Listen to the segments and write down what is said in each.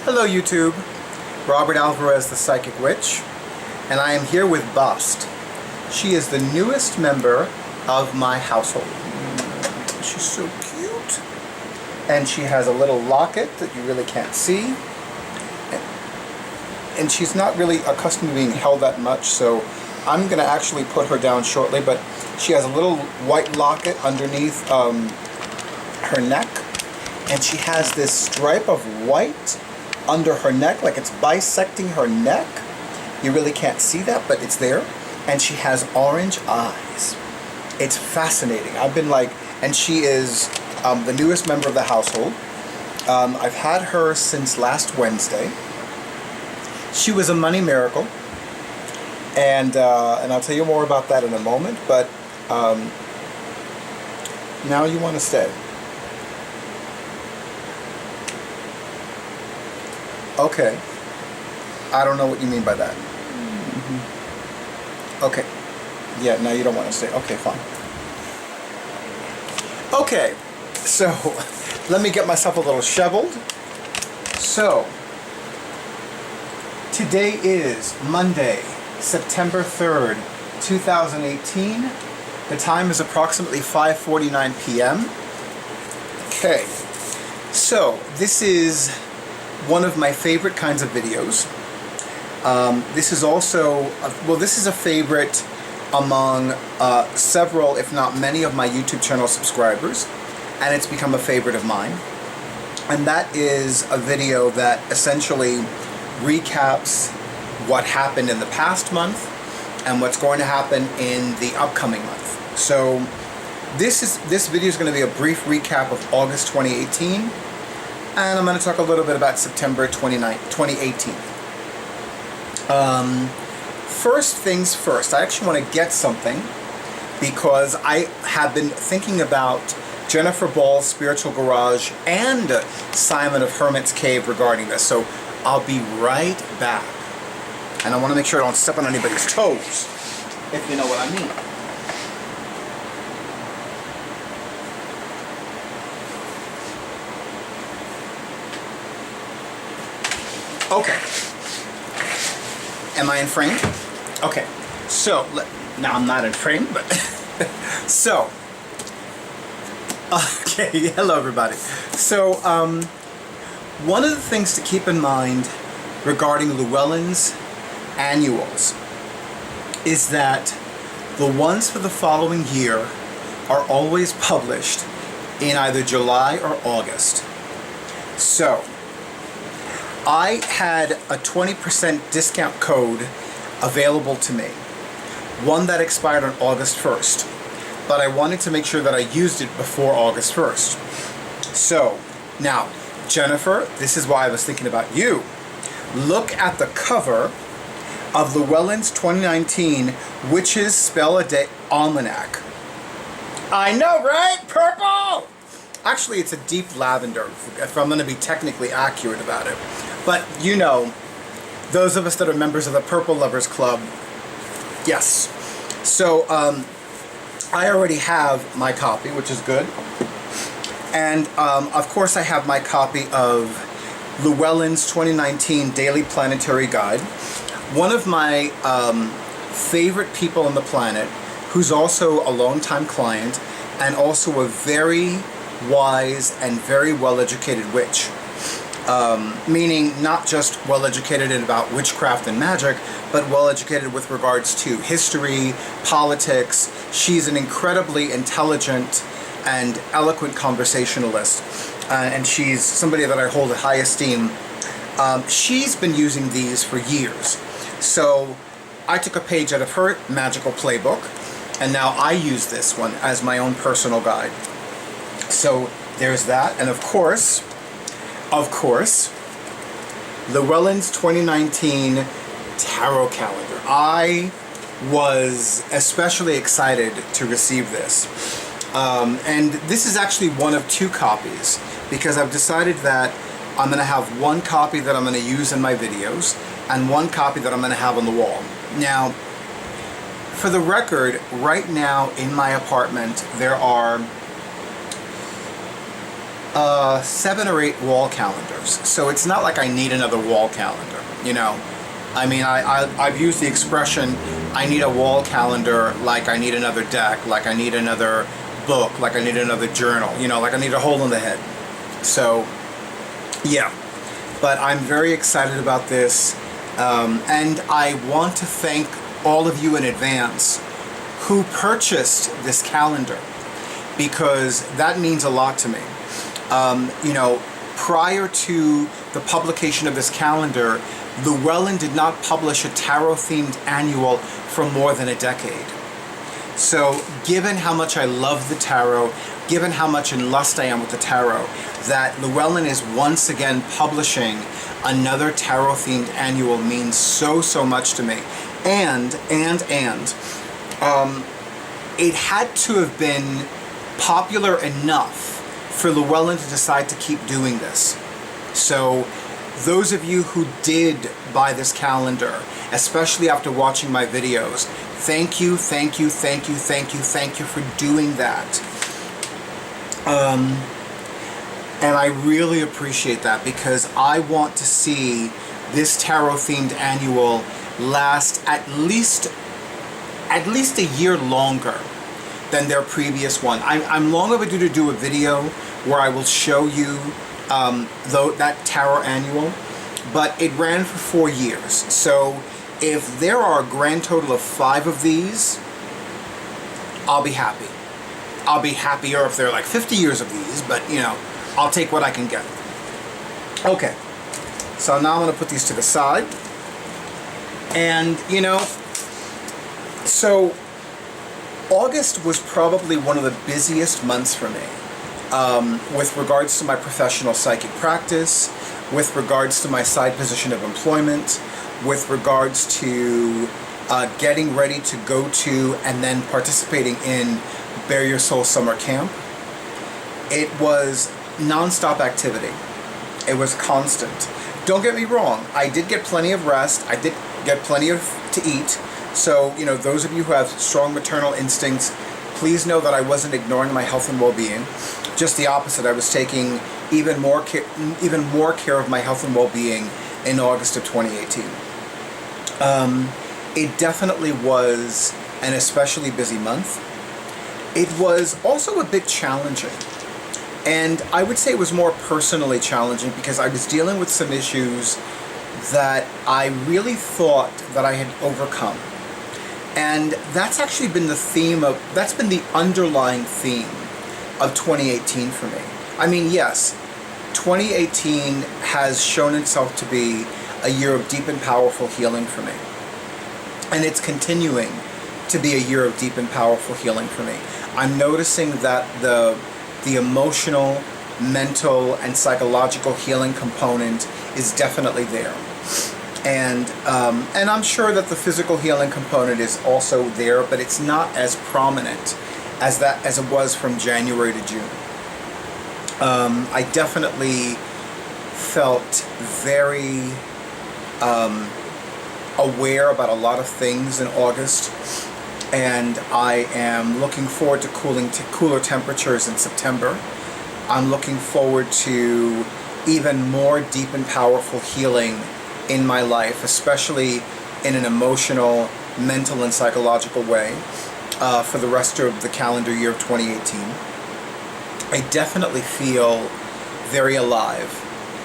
Hello YouTube, Robert Alvarez the Psychic Witch, and I am here with Bast. She is the newest member of my household. She's so cute. And she has a little locket that you really can't see. And she's not really accustomed to being held that much, so I'm going to actually put her down shortly, but she has a little white locket underneath her neck, and she has this stripe of white under her neck, like it's bisecting her neck. You really can't see that, but it's there. And she has orange eyes. It's fascinating. I've been like, and she is the newest member of the household. I've had her since last Wednesday. She was a money miracle, and I'll tell you more about that in a moment, but now you want to stay. Okay. I don't know what you mean by that. Okay. Yeah, now you don't want to stay. Okay, fine. Okay, so let me get myself a little shoveled. So, today is Monday, September 3rd, 2018. The time is approximately 5:49 p.m. Okay, so this is one of my favorite kinds of videos. This is also, this is a favorite among several, if not many, of my YouTube channel subscribers, and it's become a favorite of mine. And that is a video that essentially recaps what happened in the past month and what's going to happen in the upcoming month. So this video is going to be a brief recap of August 2018. And I'm going to talk a little bit about September 2018. First things first, I actually want to get something because I have been thinking about Jennifer Ball's Spiritual Garage and Simon of Hermit's Cave regarding this. So I'll be right back. And I want to make sure I don't step on anybody's toes, if you know what I mean. Okay. Am I in frame? Okay. So, now I'm not in frame, but... so... Okay, hello everybody. So, one of the things to keep in mind regarding Llewellyn's annuals is that the ones for the following year are always published in either July or August. So, I had a 20% discount code available to me, one that expired on August 1st, but I wanted to make sure that I used it before August 1st. So, now, Jennifer, this is why I was thinking about you. Look at the cover of Llewellyn's 2019 Witches Spell a Day Almanac. I know, right? Purple! Actually, it's a deep lavender, if I'm going to be technically accurate about it. But, you know, those of us that are members of the Purple Lovers Club, yes. So, I already have my copy, which is good. And, of course, I have my copy of Llewellyn's 2019 Daily Planetary Guide. One of my favorite people on the planet, who's also a longtime client, and also a very wise and very well-educated witch. Meaning not just well-educated about witchcraft and magic, but well-educated with regards to history, politics. She's an incredibly intelligent and eloquent conversationalist, and she's somebody that I hold in high esteem. She's been using these for years. So I took a page out of her magical playbook, and now I use this one as my own personal guide. So there's that, and of course, Llewellyn's 2019 Tarot Calendar. I was especially excited to receive this. And this is actually one of two copies, because I've decided that I'm going to have one copy that I'm going to use in my videos, and one copy that I'm going to have on the wall. Now, for the record, right now in my apartment, there are 7 or 8 wall calendars. So it's not like I need another wall calendar, you know. I mean, I've used the expression, I need a wall calendar like I need another deck, like I need another book, like I need another journal, you know, like I need a hole in the head. So, yeah. But I'm very excited about this, and I want to thank all of you in advance who purchased this calendar, because that means a lot to me. You know, prior to the publication of this calendar, Llewellyn did not publish a tarot-themed annual for more than a decade. So, given how much I love the tarot, given how much in lust I am with the tarot, that Llewellyn is once again publishing another tarot-themed annual means so much to me. And it had to have been popular enough for Llewellyn to decide to keep doing this. So those of you who did buy this calendar, especially after watching my videos, thank you for doing that. And I really appreciate that, because I want to see this tarot-themed annual last at least a year longer than their previous one. I'm long overdue to do a video where I will show you that tarot annual, but it ran for 4 years. So if there are a grand total of 5 of these, I'll be happy. I'll be happier if there are like 50 years of these, but you know, I'll take what I can get. Okay, so now I'm going to put these to the side. And, you know, so August was probably one of the busiest months for me, with regards to my professional psychic practice, with regards to my side position of employment, with regards to getting ready to go to and then participating in Bare Your Soul Summer Camp. It was non-stop activity. It was constant. Don't get me wrong, I did get plenty of rest, I did get plenty to eat, so, you know, those of you who have strong maternal instincts, please know that I wasn't ignoring my health and well-being. Just the opposite, I was taking even more care of my health and well-being in August of 2018. It definitely was an especially busy month. It was also a bit challenging. And I would say it was more personally challenging because I was dealing with some issues that I really thought that I had overcome. And that's actually been that's been the underlying theme of 2018 for me. I mean, yes, 2018 has shown itself to be a year of deep and powerful healing for me. And it's continuing to be a year of deep and powerful healing for me. I'm noticing that the emotional, mental, and psychological healing component is definitely there. And I'm sure that the physical healing component is also there, but it's not as prominent as it was from January to June. I definitely felt very aware about a lot of things in August, and I am looking forward to cooler temperatures in September. I'm looking forward to even more deep and powerful healing in my life, especially in an emotional, mental, and psychological way for the rest of the calendar year of 2018. I definitely feel very alive.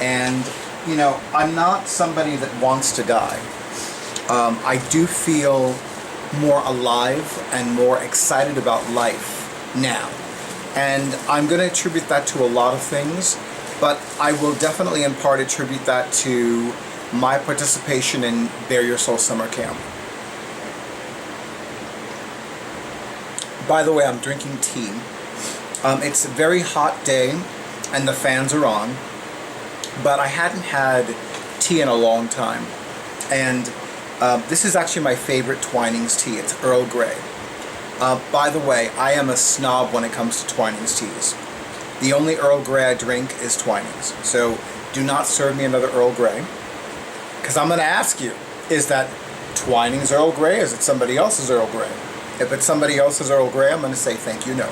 And, you know, I'm not somebody that wants to die. I do feel more alive and more excited about life now. And I'm going to attribute that to a lot of things, but I will definitely in part attribute that to my participation in Bare Your Soul Summer Camp. By the way, I'm drinking tea. It's a very hot day and the fans are on, but I hadn't had tea in a long time. And this is actually my favorite Twinings tea. It's Earl Grey. By the way, I am a snob when it comes to Twinings teas. The only Earl Grey I drink is Twinings. So do not serve me another Earl Grey, because I'm going to ask you, is that Twinings Earl Grey, or is it somebody else's Earl Grey? If it's somebody else's Earl Grey, I'm going to say thank you, no.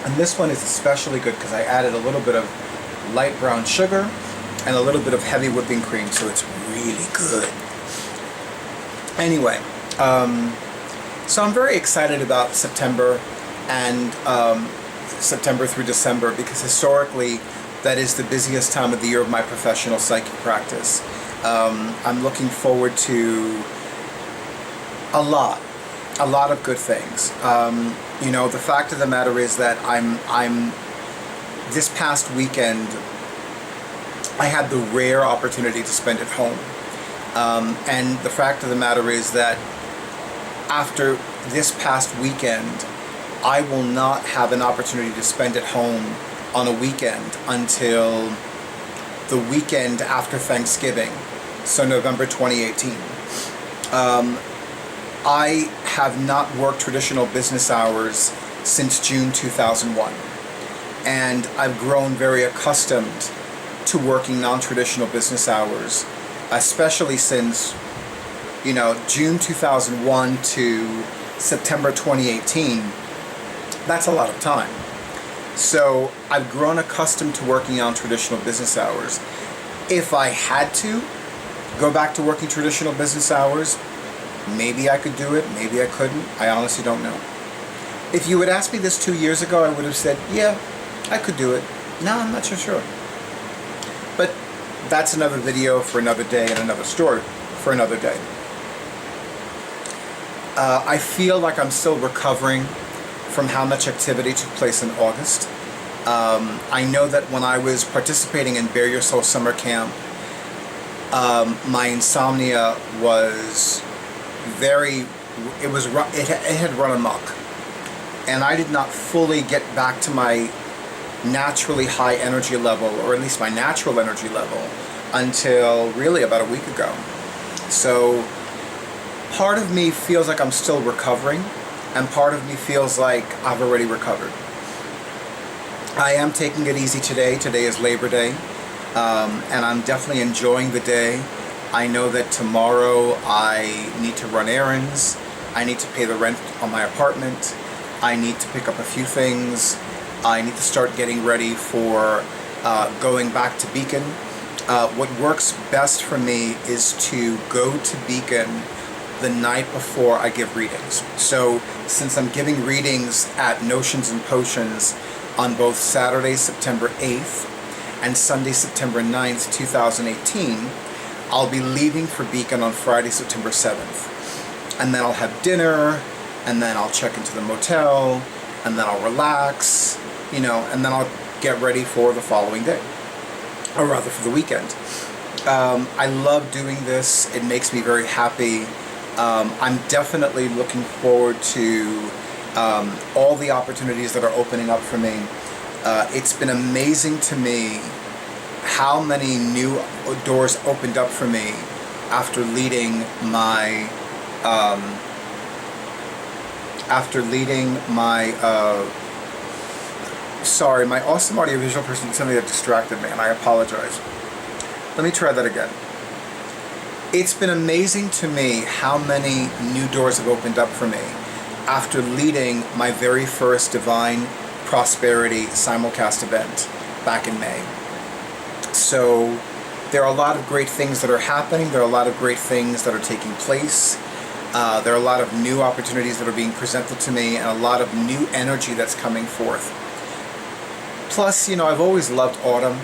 And this one is especially good because I added a little bit of light brown sugar and a little bit of heavy whipping cream, so it's really good. Anyway, so I'm very excited about September and September through December, because historically that is the busiest time of the year of my professional psychic practice. I'm looking forward to a lot of good things. You know, the fact of the matter is that I'm this past weekend I had the rare opportunity to spend at home. And the fact of the matter is that after this past weekend, I will not have an opportunity to spend at home on a weekend until the weekend after Thanksgiving, so November 2018. I have not worked traditional business hours since June 2001, and I've grown very accustomed to working non-traditional business hours, especially since, you know, June 2001 to September 2018. That's a lot of time. So I've grown accustomed to working on traditional business hours. If I had to go back to working traditional business hours, maybe I could do it, maybe I couldn't. I honestly don't know. If you had asked me this 2 years ago, I would have said, yeah, I could do it. Now I'm not so sure. But that's another video for another day and another story for another day. I feel like I'm still recovering from how much activity took place in August. I know that when I was participating in Bare Your Soul Summer Camp, my insomnia was it had run amok. And I did not fully get back to my naturally high energy level, or at least my natural energy level, until really about a week ago. So part of me feels like I'm still recovering, and part of me feels like I've already recovered. I am taking it easy today. Today is Labor Day, and I'm definitely enjoying the day. I know that tomorrow I need to run errands. I need to pay the rent on my apartment. I need to pick up a few things. I need to start getting ready for going back to Beacon. What works best for me is to go to Beacon the night before I give readings. So since I'm giving readings at Notions and Potions on both Saturday, September 8th and Sunday, September 9th, 2018, I'll be leaving for Beacon on Friday, September 7th. And then I'll have dinner, and then I'll check into the motel, and then I'll relax, you know, and then I'll get ready for the following day, or rather for the weekend. I love doing this. It makes me very happy. I'm definitely looking forward to all the opportunities that are opening up for me. It's been amazing to me how many new doors opened up for me after leading my sorry, my awesome audiovisual person did something that distracted me, and I apologize. Let me try that again. It's been amazing to me how many new doors have opened up for me after leading my very first Divine Prosperity simulcast event back in May. So there are a lot of great things that are happening. There are a lot of great things that are taking place. There are a lot of new opportunities that are being presented to me, and a lot of new energy that's coming forth. Plus, you know, I've always loved autumn,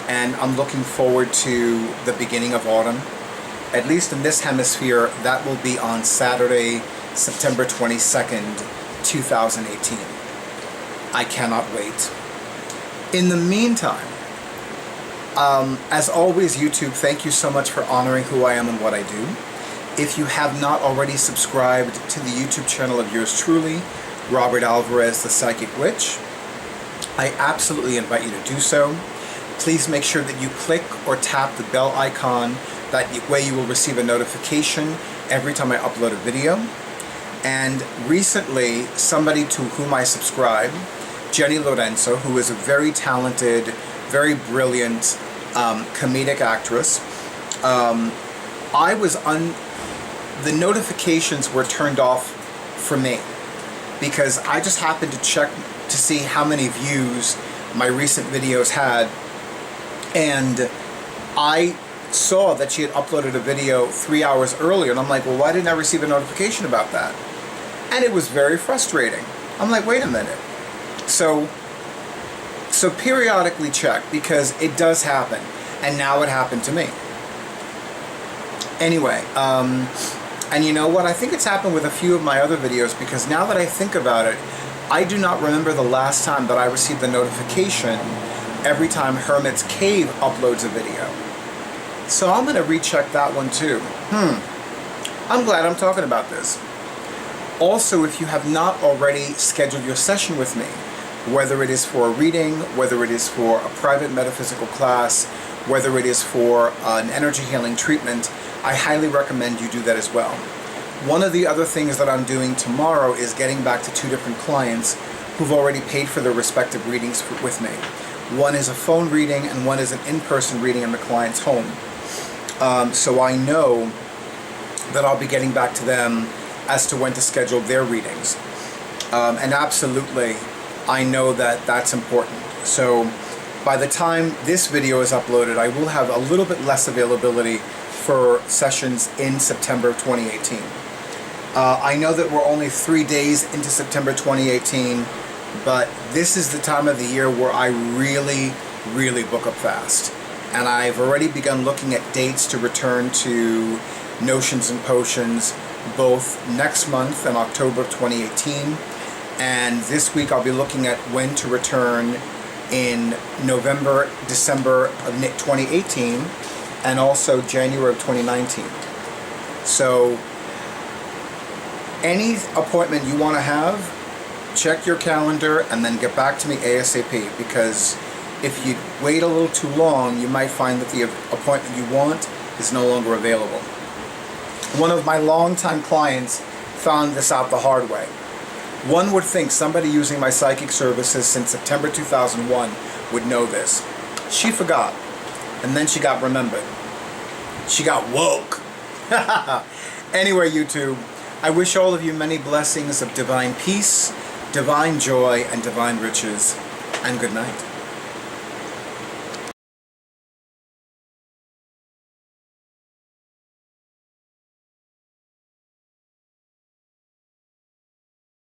and I'm looking forward to the beginning of autumn. At least in this hemisphere, that will be on Saturday, September 22nd, 2018. I cannot wait. In the meantime, as always, YouTube, thank you so much for honoring who I am and what I do. If you have not already subscribed to the YouTube channel of yours truly, Robert Alvarez, the Psychic Witch, I absolutely invite you to do so. Please make sure that you click or tap the bell icon. That way you will receive a notification every time I upload a video. And recently, somebody to whom I subscribe, Jenny Lorenzo, who is a very talented, very brilliant comedic actress, the notifications were turned off for me because I just happened to check to see how many views my recent videos had, and I saw that she had uploaded a video 3 hours earlier, and I'm like, well, why didn't I receive a notification about that? And it was very frustrating. I'm like, wait a minute. So periodically check, because it does happen, and now it happened to me. Anyway, and you know what? I think it's happened with a few of my other videos, because now that I think about it, I do not remember the last time that I received a notification every time Hermit's Cave uploads a video. So I'm going to recheck that one too. I'm glad I'm talking about this. Also, if you have not already scheduled your session with me, whether it is for a reading, whether it is for a private metaphysical class, whether it is for an energy healing treatment, I highly recommend you do that as well. One of the other things that I'm doing tomorrow is getting back to 2 different clients who've already paid for their respective readings with me. One is a phone reading and one is an in-person reading in the client's home. So I know that I'll be getting back to them as to when to schedule their readings. And absolutely, I know that that's important. So by the time this video is uploaded, I will have a little bit less availability for sessions in September 2018. I know that we're only 3 days into September 2018, but this is the time of the year where I really, really book up fast. And I've already begun looking at dates to return to Notions and Potions, both next month in October of 2018, and this week I'll be looking at when to return in November, December of 2018, and also January of 2019. So any appointment you want to have, check your calendar and then get back to me ASAP, because if you wait a little too long, you might find that the appointment you want is no longer available. One of my longtime clients found this out the hard way. One would think somebody using my psychic services since September 2001 would know this. She forgot, and then she got remembered. She got woke. Anyway, YouTube, I wish all of you many blessings of divine peace, divine joy, and divine riches, and good night.